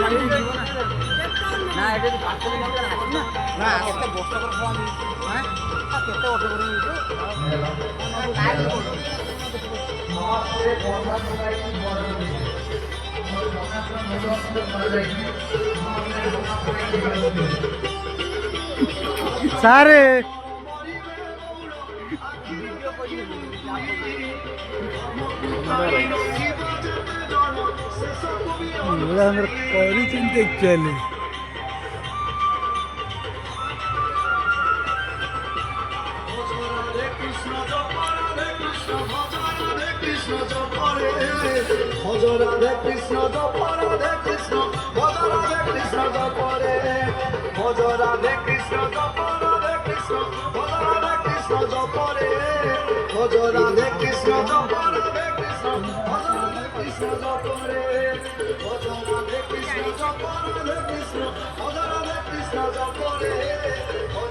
না এটা তো কাটতে না না একটা বস্তা করে খাওয়া আমি হ্যাঁ কেটে অটো করে নিয়ে सारे कौड़ी चिंता चले Radhe Krishna Japa Radhe Krishna Radhe Krishna Japa Radhe Krishna Japa Radhe Krishna Radhe Krishna Japa Radhe Krishna Japa Radhe Krishna Radhe Krishna Japa Radhe Krishna Japa Radhe Krishna Radhe Krishna Japa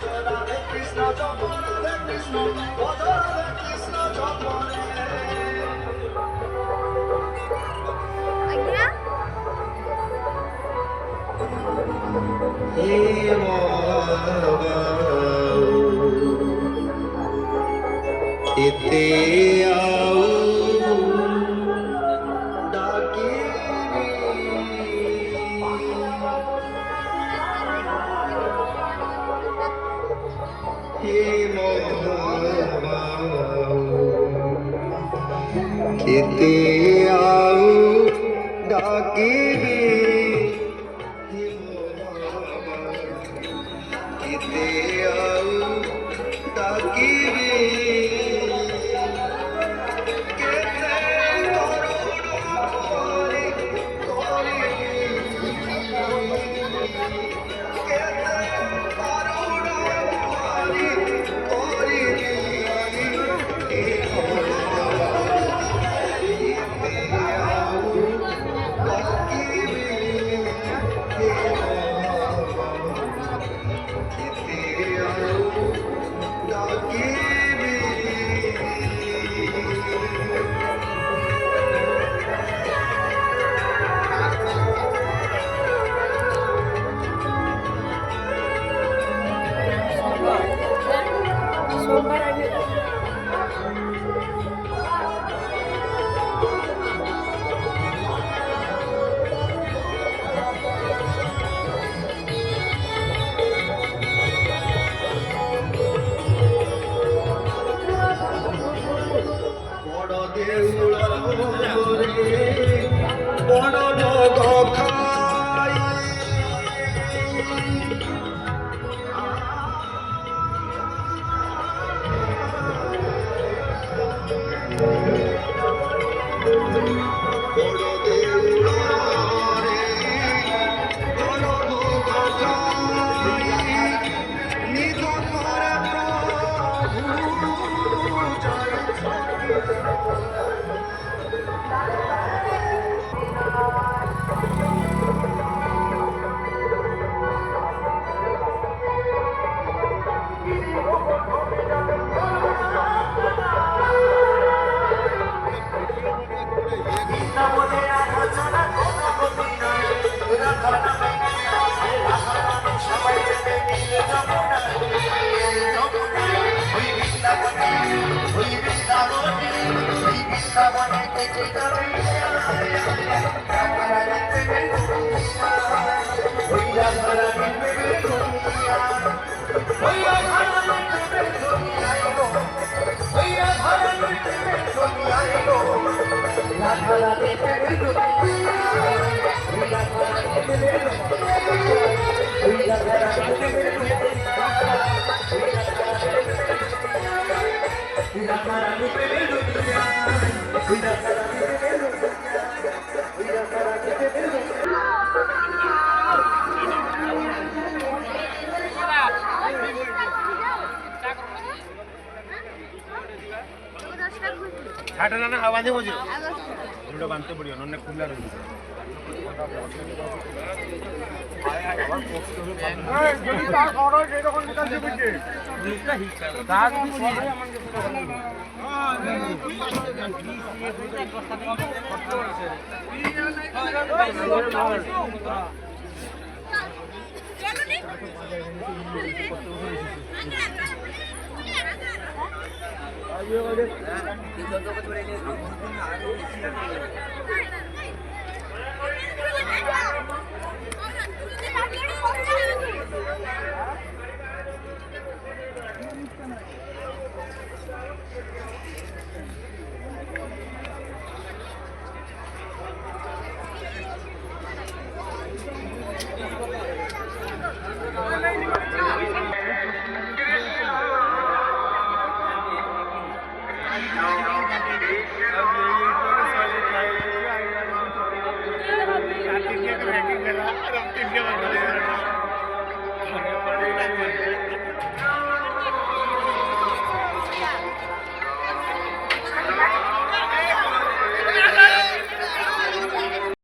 Radhe Krishna Japa Radhe Krishna Radhe Krishna Japa Ite au Ite au dakiri Ite au dakiri छाटा ना हवा दे मुझे जोड़ा बांधते पड़ियो नन्ने खुला रही যদি তা করো সেই রকম নিকাল দিবে কি নিকা হিসা দাগ দি সবাই আমাকে হ্যাঁ रॅकिंग केला